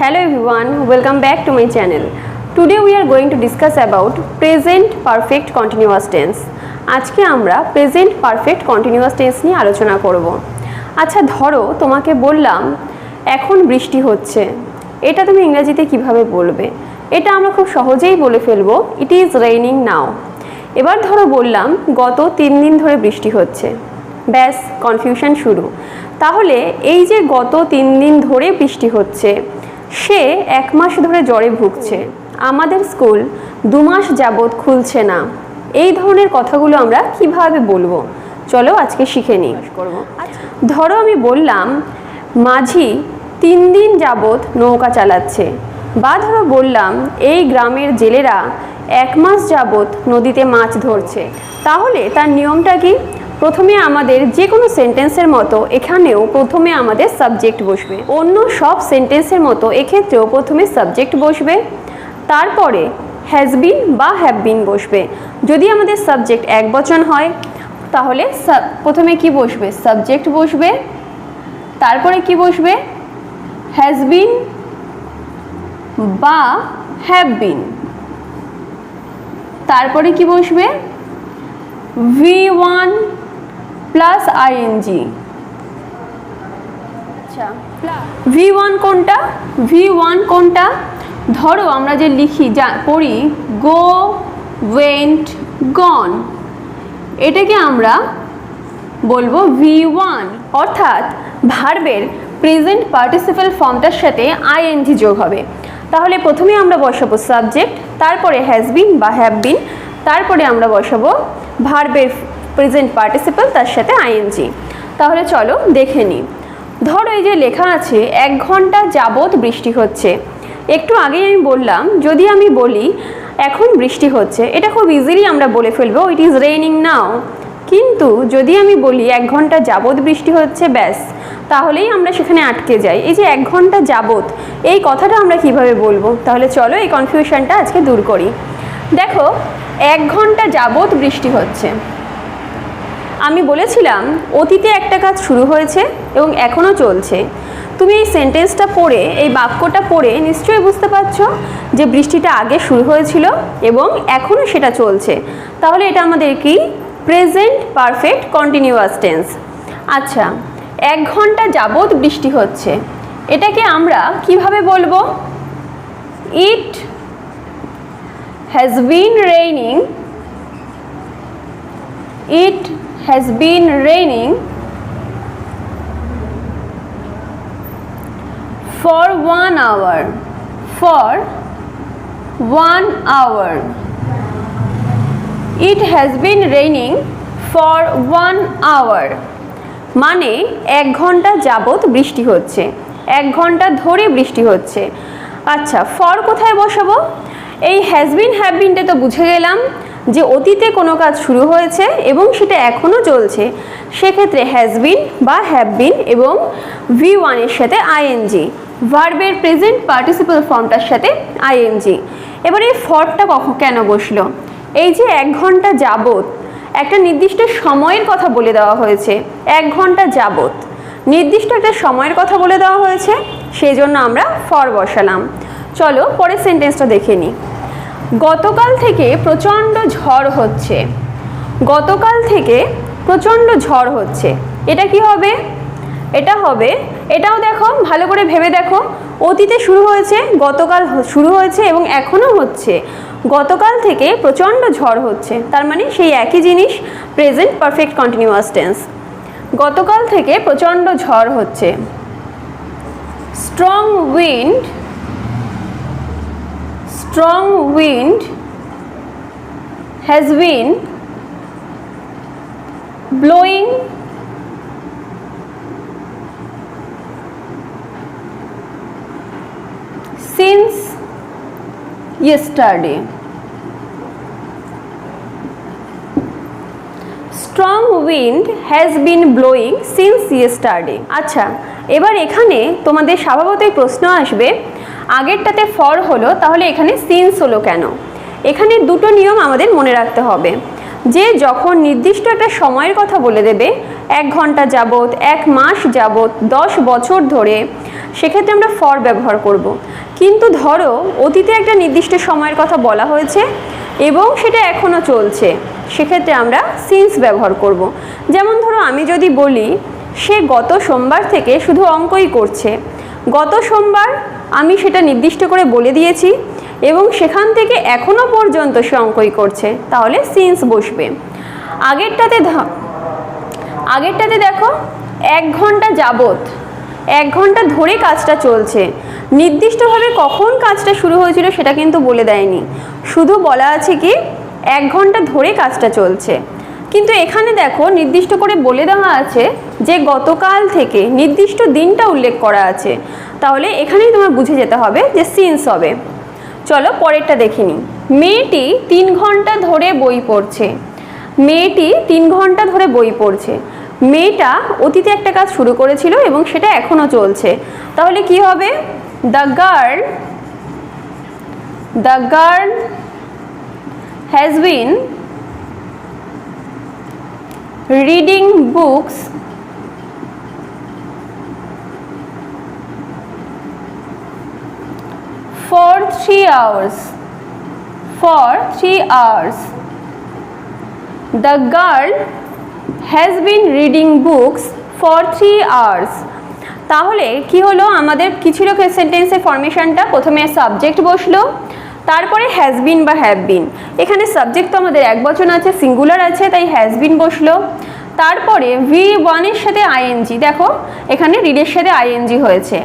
Hello everyone, welcome back to my channel. Today we are going to discuss about present perfect continuous tense. আজকে আমরা present perfect continuous tense নিয়ে আলোচনা করব। আচ্ছা ধরো তোমাকে বললাম এখন বৃষ্টি হচ্ছে, এটা তুমি ইংরেজিতে কিভাবে বলবে? এটা আমরা খুব সহজেই বলে ফেলবো, it is raining now. এবার ধরো বললাম গত 3 দিন ধরে বৃষ্টি হচ্ছে, ব্যাস কনফিউশন শুরু। তাহলে এই যে গত 3 দিন ধরে বৃষ্টি হচ্ছে, সে 1 মাস ধরে জ্বরে ভুগছে, আমাদের স্কুল 2 মাস যাবত খুলছে না, এই ধরনের কথাগুলো আমরা কিভাবে বলবো চলো আজকে শিখে নিই। ধরো আমি বললাম মাঝি 3 দিন যাবত নৌকা চালাচ্ছে, বা ধরো বললাম এই গ্রামের জেলেরা 1 মাস যাবত নদীতে মাছ ধরছে। তাহলে তার নিয়মটা কি? প্রথমে আমাদের যে কোনো সেন্টেন্সের মতো এখানেও প্রথমে আমাদের সাবজেক্ট বসবে, অন্য সব সেন্টেন্সের মতো এক্ষেত্রেও প্রথমে সাবজেক্ট বসবে, তারপরে হ্যাজ বিন বা হ্যাভ বিন বসবে। যদি আমাদের সাবজেক্ট একবচন হয় তাহলে প্রথমে কি বসবে? সাবজেক্ট বসবে, তারপরে কি বসবে? হ্যাজ বিন বা হ্যাভ বিন, তারপরে কি বসবে? V1 plus ING. আচ্ছা V1 কোনটা? V1 কোনটা? ধরো আমরা যে লিখি পড়ি গো, ওয়েন্ট, গন, এটাকে আমরা বলবো V1, অর্থাৎ ভার্বের প্রেজেন্ট পার্টিসিপল ফর্মটার সাথে আইএনজি যোগ হবে। তাহলে প্রথমে আমরা বসাবো সাবজেক্ট, তারপরে হ্যাজ বিন বা হ্যাভ বিন, তারপরে আমরা বসাবো ভার্বের প্রেজেন্ট পার্টিসিপল তার সাথে আইএনজি। তাহলে চলো দেখে নিই। ধরো এই যে লেখা আছে 1 ঘন্টা যাবত বৃষ্টি হচ্ছে। একটু আগেই আমি বললাম যদি আমি বলি এখন বৃষ্টি হচ্ছে, এটা খুব ইজিলি আমরা বলে ফেলবো ইট ইজ রেইনিং নাও। কিন্তু যদি আমি বলি 1 ঘন্টা যাবত বৃষ্টি হচ্ছে, ব্যাস তাহলেই আমরা সেখানে আটকে যাই। এই যে 1 ঘন্টা যাবত, এই কথাটা আমরা কিভাবে বলবো? তাহলে চলো এই কনফিউশনটা আজকে দূর করি। দেখো 1 ঘন্টা যাবত বৃষ্টি হচ্ছে, আমি বলেছিলাম অতীতে একটা কাজ শুরু হয়েছে এবং এখনও চলছে। তুমি এই সেন্টেন্সটা পড়ে, এই বাক্যটা পড়ে নিশ্চয়ই বুঝতে পারছো যে বৃষ্টিটা আগে শুরু হয়েছিল এবং এখনও সেটা চলছে। তাহলে এটা আমাদের কি? Present perfect continuous tense. আচ্ছা 1 ঘন্টা যাবত বৃষ্টি হচ্ছে, এটাকে আমরা কিভাবে বলবো? ইট has been raining, it has been raining for 1 hour, for 1 hour, it has been raining for 1 hour, মানে 1 ঘন্টা যাবত বৃষ্টি হচ্ছে, 1 ঘন্টা ধরে বৃষ্টি হচ্ছে। আচ্ছা ফর কোথায় বসাবো? এই হ্যাজ বিন হ্যাভ বিনটা তো বুঝে গেলাম যে অতীতে কোনো কাজ শুরু হয়েছে এবং সেটা এখনও চলছে, সেক্ষেত্রে হ্যাজ বিন বা হ্যাভ বিন এবং V1 এর সাথে আইএনজি, ভার্বের প্রেজেন্ট পার্টিসিপল ফর্মটার সাথে আইএনজি। এবার এই ফরটা কেন বসলো? এই যে 1 ঘন্টা যাবত, একটা নির্দিষ্ট সময়ের কথা বলে দেওয়া হয়েছে, 1 ঘন্টা যাবত নির্দিষ্ট একটা সময়ের কথা বলে দেওয়া হয়েছে, সেই জন্য আমরা ফর বসালাম। চলো পরের সেন্টেন্সটা দেখে নিই। গতকাল থেকে প্রচণ্ড ঝড় হচ্ছে, গতকাল থেকে প্রচণ্ড ঝড় হচ্ছে, এটা কি হবে? এটা হবে, এটাও দেখো ভালো করে ভেবে দেখো, অতীতে শুরু হয়েছে, গতকাল শুরু হয়েছে এবং এখনও হচ্ছে, গতকাল থেকে প্রচণ্ড ঝড় হচ্ছে, তার মানে সেই একই জিনিস, প্রেজেন্ট পারফেক্ট কন্টিনিউয়াস টেন্স। গতকাল থেকে প্রচণ্ড ঝড় হচ্ছে, strong wind, strong wind has been blowing since yesterday. Strong wind has been blowing since yesterday. আচ্ছা এবার এখানে তোমাদের স্বভাবতই প্রশ্ন আসবে আগেরটাতে ফর হলো, তাহলে এখানে সিন্স হলো কেন? এখানে দুটো নিয়ম আমাদের মনে রাখতে হবে যে যখন নির্দিষ্ট একটা সময়ের কথা বলে দেবে, 1 ঘন্টা যাবত, 1 মাস যাবত, 10 বছর ধরে, সেক্ষেত্রে আমরা ফর ব্যবহার করব। কিন্তু ধরো অতীতে একটা নির্দিষ্ট সময়ের কথা বলা হয়েছে এবং সেটা এখনও চলছে, সেক্ষেত্রে আমরা সিন্স ব্যবহার করব। যেমন ধরো আমি যদি বলি সে গত সোমবার থেকে শুধু অঙ্কই করছে, গত সোমবার আমি সেটা নির্দিষ্ট করে বলে দিয়েছি এবং সেখান থেকে এখনও পর্যন্ত সে অঙ্কই করছে, তাহলে সিন্স বসবে। আগেরটাতে দেখো 1 ঘন্টা যাবত, 1 ঘন্টা ধরে কাজটা চলছে, নির্দিষ্টভাবে কখন কাজটা শুরু হয়েছিল সেটা কিন্তু বলে দেয়নি, শুধু বলা আছে কি 1 ঘন্টা ধরে কাজটা চলছে। কিন্তু এখানে দেখো নির্দিষ্ট করে বলে দেওয়া আছে যে গতকাল থেকে, নির্দিষ্ট দিনটা উল্লেখ করা আছে, তাহলে এখানেই তোমার বুঝে যেতে হবে যে সিন্স হবে। চলো পরেরটা দেখে নিই। মেয়েটি 3 ঘন্টা ধরে বই পড়ছে। মেয়েটি 3 ঘন্টা ধরে বই পড়ছে। মেয়েটা অতীতে একটা কাজ শুরু করেছিল এবং সেটা এখনও চলছে, তাহলে কি হবে? The girl has been reading books for 3 hours. The girl has been reading books for 3 hours. তাহলে কি হলো, আমাদের কি ছিল সেন্টেন্সের ফরমেশনটা? প্রথমে সাবজেক্ট বসলো, তারপরে হ্যাজ বিন বা হ্যাভ বিন। এখানে সাবজেক্ট তো আমাদের একবচন আছে, সিঙ্গুলার আছে, তাই হ্যাজ বিন বসলো। তারপরে V1 এর সাথে আইএনজি, দেখো এখানে রিডের সাথে আইএনজি হয়েছে।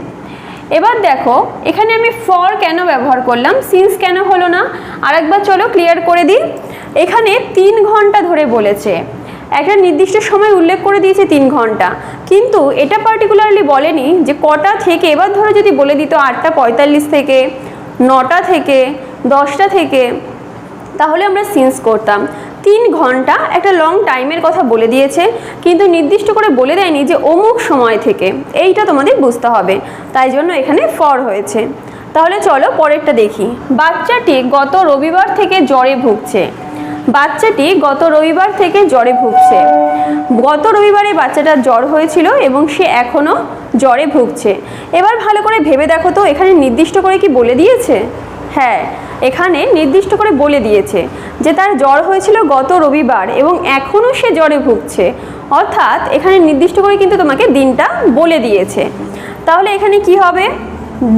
এবার দেখো এখানে আমি ফর কেন ব্যবহার করলাম, সিন্স কেন হলো না, আরেকবার চলো ক্লিয়ার করে দিই। এখানে 3 ঘন্টা ধরে বলেছে, একটা নির্দিষ্ট সময় উল্লেখ করে দিয়েছে 3 ঘন্টা, কিন্তু এটা পার্টিকুলারলি বলেনি যে কটা থেকে। এবার ধরো যদি বলে দিত 8:45 থেকে, 9টা থেকে, 10টা থেকে, তাহলে আমরা সিন্স করতাম। 3 ঘন্টা একটা লং টাইমের কথা বলে দিয়েছে, কিন্তু নির্দিষ্ট করে বলে দেয়নি যে অমুক সময় থেকে, এইটা তোমাদের বুঝতে হবে, তাই জন্য এখানে ফর হয়েছে। তাহলে চলো পরেরটা দেখি। বাচ্চাটি গত রবিবার থেকে জ্বরে ভুগছে। বাচ্চাটি গত রবিবার থেকে জ্বরে ভুগছে। গত রবিবারে বাচ্চাটার জ্বর হয়েছিল এবং সে এখনও জ্বরে ভুগছে। এবার ভালো করে ভেবে দেখো তো, এখানে নির্দিষ্ট করে কি বলে দিয়েছে? হ্যাঁ, এখানে নির্দিষ্ট করে বলে দিয়েছে যে তার জ্বর হয়েছিল গত রবিবার এবং এখনও সে জ্বরে ভুগছে, অর্থাৎ এখানে নির্দিষ্ট করে কিন্তু তোমাকে দিনটা বলে দিয়েছে। তাহলে এখানে কি হবে?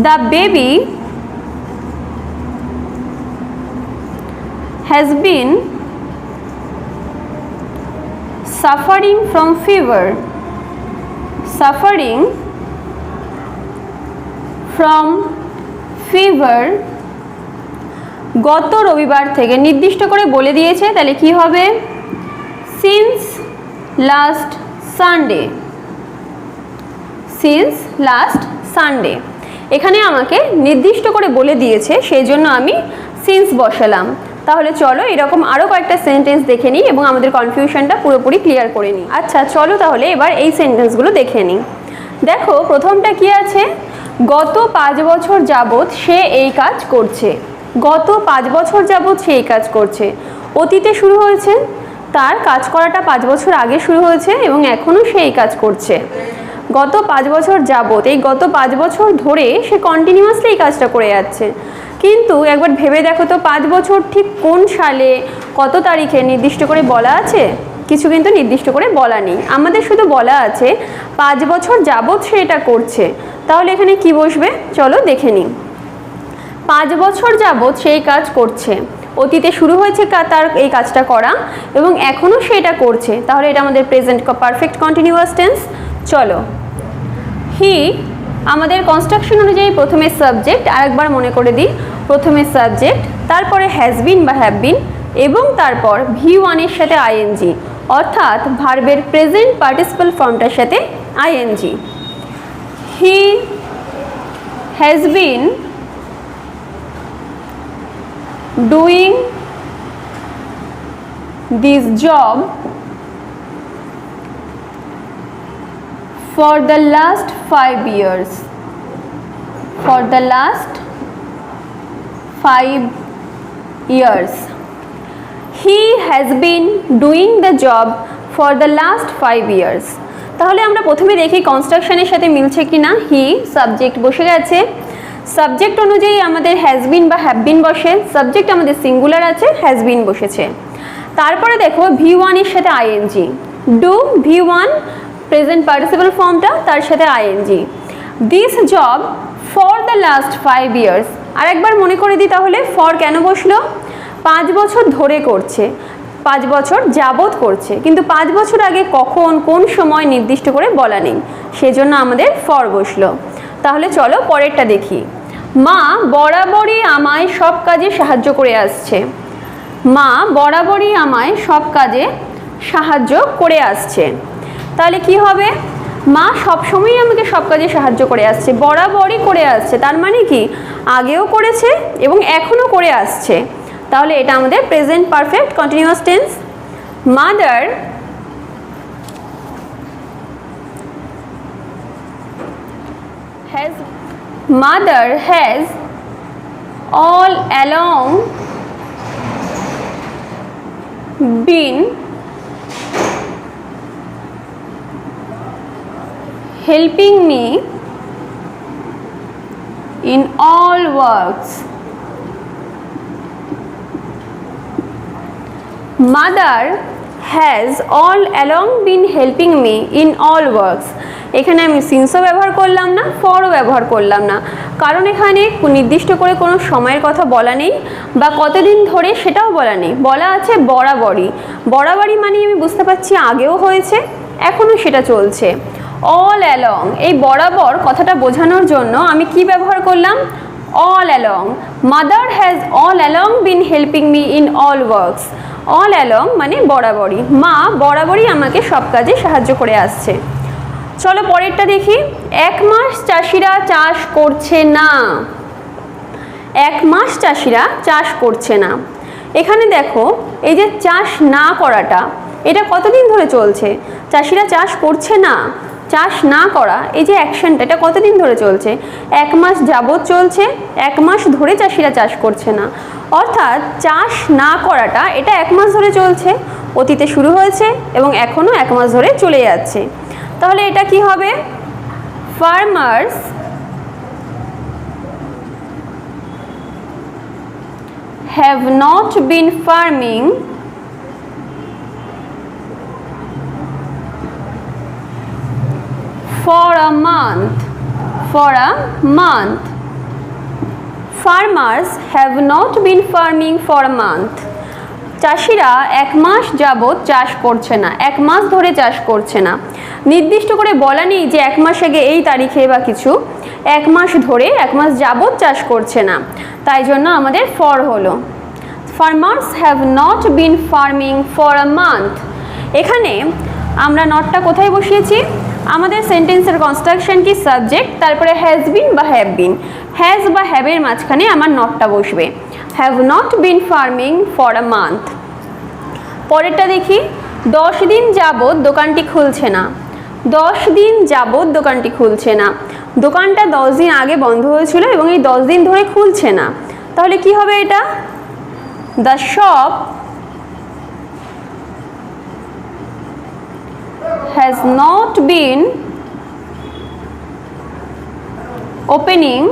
The baby has been suffering from fever. গত রবিবার থেকে নির্দিষ্ট করে বলে দিয়েছে, তাহলে কি হবে? Since last Sunday. এখানে আমাকে নির্দিষ্ট করে বলে দিয়েছে, সেই জন্য আমি সিন্স বসালাম। তাহলে চলো এরকম আরও কয়েকটা সেন্টেন্স দেখে নিই এবং আমাদের কনফিউশনটা পুরোপুরি ক্লিয়ার করে নিই। আচ্ছা চলো তাহলে এবার এই সেন্টেন্সগুলো দেখে নিই। দেখো প্রথমটা কি আছে? গত 5 বছর যাবৎ সে এই কাজ করছে। গত 5 বছর যাবৎ সে এই কাজ করছে, অতীতে শুরু হয়েছে, তার কাজ করাটা 5 বছর আগে শুরু হয়েছে এবং এখনও সে এই কাজ করছে। গত 5 বছর যাবৎ, এই গত 5 বছর ধরে সে কন্টিনিউয়াসলি এই কাজটা করে যাচ্ছে। কিন্তু একবার ভেবে দেখো তো, 5 বছর ঠিক কোন সালে, কত তারিখে নির্দিষ্ট করে বলা আছে? কিছু কিন্তু নির্দিষ্ট করে বলা নেই, আমাদের শুধু বলা আছে 5 বছর যাবৎ সে এটা করছে। তাহলে এখানে কি বসবে চলো দেখে নিই। 5 বছর যাবৎ সেই কাজ করছে, অতীতে শুরু হয়েছে তার এই কাজটা করা এবং এখনও সে এটা করছে, তাহলে এটা আমাদের প্রেজেন্ট পারফেক্ট কন্টিনিউয়াস টেন্স। চলো, হি আমাদের কনস্ট্রাকশন অনুযায়ী প্রথমে সাবজেক্ট, আরেকবার মনে করে দিই, প্রথমে সাবজেক্ট, তারপরে হ্যাজ বিন বা হ্যাভ বিন এবং তারপর V1 এর সাথে আইএনজি, অর্থাৎ ভার্বের প্রেজেন্ট পার্টিসিপাল ফর্মটার সাথে ING. He has been doing this job for the last 5 years. He has been doing the job for the last 5 years. তাহলে আমরা প্রথমে দেখি কনস্ট্রাকশনের সাথে মিলছে কিনা। হি সাবজেক্ট বসে গেছে, সাবজেক্ট অনুযায়ী আমাদের হ্যাজ বিন বা হ্যাভ বিন বসে, সাবজেক্ট আমাদের সিঙ্গুলার আছে, হ্যাজ বিন বসেছে। তারপরে দেখো V1 এর সাথে ING, do V1 present participle ফর্মটা, তার সাথে ING. This job for the last 5 years, আরেকবার মনে করে দিই তাহলে ফর কেন বসলো, 5 বছর ধরে করছে, 5 বছর যাবত করছে, কিন্তু 5 বছর আগে কখন কোন সময় নির্দিষ্ট করে বলা নেই, সেজন্য আমাদের ফর বসলো। তাহলে চলো পরেরটা দেখি। মা বরাবরই আমায় সব কাজে সাহায্য করে আসছে, মা বরাবরই আমায় সব কাজে সাহায্য করে আসছে। তাহলে কি হবে, মা সবসময়ই আমাকে সব কাজে সাহায্য করে আসছে, বরাবরই করে আসছে, তার মানে কি আগেও করেছে এবং এখনও করে আসছে। তাহলে এটা আমাদের present perfect continuous tense. Mother has all along been helping me in all works. Mother has all along been helping me in all works. এখানে আমি সিন্সও ব্যবহার করলাম না, ফরও ব্যবহার করলাম না, কারণ এখানে নির্দিষ্ট করে কোনো সময়ের কথা বলা নেই বা কতদিন ধরে সেটাও বলা নেই, বলা আছে বরাবরই। বরাবরই মানে আমি বুঝতে পারছি আগেও হয়েছে, এখনও সেটা চলছে। অল অ্যালং, এই বরাবর কথাটা বোঝানোর জন্য আমি কি ব্যবহার করলাম, all along. Mother has all along been helping me in all works. All along মানে বরাবরই, মা বরাবরই আমাকে সব কাজে সাহায্য করে আসছে। চলো পরেরটা দেখি। 1 মাস চাষিরা চাষ করছে না, 1 মাস চাষিরা চাষ করছে না। এখানে দেখো এই যে চাষ না করাটা, এটা কতদিন ধরে চলছে, চাষিরা চাষ করছে না, চাষ না করা, এই যে অ্যাকশনটা এটা কতদিন ধরে চলছে, 1 মাস যাবত চলছে, 1 মাস ধরে চাষিরা চাষ করছে না। অর্থাৎ চাষ না করাটা এটা 1 মাস ধরে চলছে, অতীতে শুরু হয়েছে এবং এখনও 1 মাস ধরে চলে যাচ্ছে। তাহলে এটা কি হবে, farmers have not been farming for a month. Farmers have not been farming for a month. চাষিরা 1 মাস যাবত চাষ করছে না, 1 মাস ধরে চাষ করছে না। নির্দিষ্ট করে বলা নেই যে 1 মাস আগে এই তারিখে বা কিছু, 1 মাস ধরে 1 মাস যাবত চাষ করছে না, তাই জন্য আমাদের ফর হলো। Farmers have not been farming for a month. এখানে আমরা নটটা কোথায় বসিয়েছি, আমাদের সেন্টেন্সের কনস্ট্রাকশন কি সাবজেক্ট, তারপরে হ্যাজ বিন বা হ্যাভ বিন, হ্যাজ বা হ্যাভের মাঝখানে আমার নটটা বসবে, have not been farming for a month. পরেরটা দেখি। 10 দিন যাবত দোকানটি খুলছে না, 10 দিন যাবত দোকানটি খুলছে না। দোকানটা 10 দিন আগে বন্ধ হয়েছিল এবং এই 10 দিন ধরে খুলছে না। তাহলে কি হবে এটা, the shop has not been opening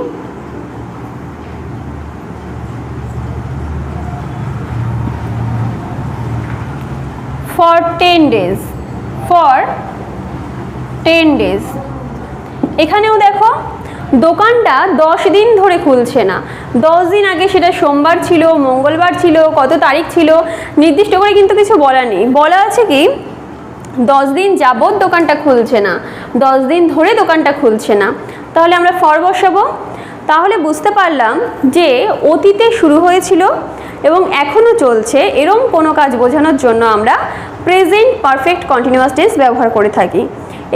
for 10 days. এখানেও দেখো দোকানটা 10 দিন ধরে খুলছে না, 10 দিন আগে সেটা সোমবার ছিল, মঙ্গলবার ছিল, কত তারিখ ছিল নির্দিষ্ট করে কিন্তু কিছু বলা নেই, বলা আছে কি 10 দিন যাবত দোকানটা খুলছে না, 10 দিন ধরে দোকানটা খুলছে না। তাহলে আমরা ফর বসাবো। তাহলে বুঝতে পারলাম যে অতীতে শুরু হয়েছিল এবং এখনও চলছে এরকম কোনো কাজ বোঝানোর জন্য আমরা প্রেজেন্ট পারফেক্ট কন্টিনিউয়াস টেন্স ব্যবহার করে থাকি।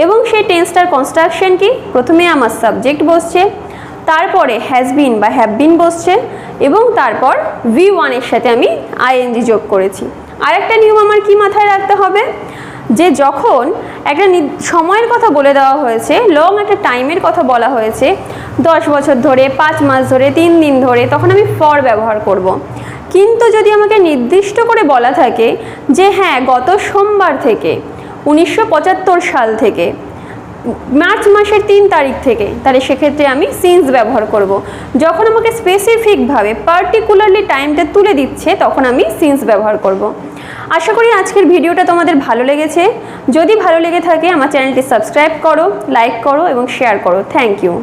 এবং সেই টেন্সটার কনস্ট্রাকশন কি, প্রথমে আমার সাবজেক্ট বসছে, তারপরে হ্যাজ বিন বা হ্যাভ বিন বসছে এবং তারপর V1 এর সাথে আমি আইএনজি যোগ করেছি। আরেকটা নিয়ম আমার কি মাথায় রাখতে হবে, যে যখন একটা সময়ের কথা বলে দেওয়া হয়েছে, লং একটা টাইমের কথা বলা হয়েছে, 10 বছর ধরে, 5 মাস ধরে, 3 দিন ধরে, তখন আমি ফর ব্যবহার করব। কিন্তু যদি আমাকে নির্দিষ্ট করে বলা থাকে যে হ্যাঁ গত সোমবার থেকে 1975 সাল থেকে, মার্চ মাসের 3 তারিখ থেকে, তাহলে সেক্ষেত্রে আমি সিন্স ব্যবহার করব। যখন আমাকে স্পেসিফিকভাবে পার্টিকুলারলি টাইমটা তুলে দিচ্ছে তখন আমি সিন্স ব্যবহার করব। আশা করি আজকের ভিডিওটা তোমাদের ভালো লেগেছে। যদি ভালো লেগে থাকে আমার চ্যানেলটি সাবস্ক্রাইব করো, লাইক করো এবং শেয়ার করো। Thank you.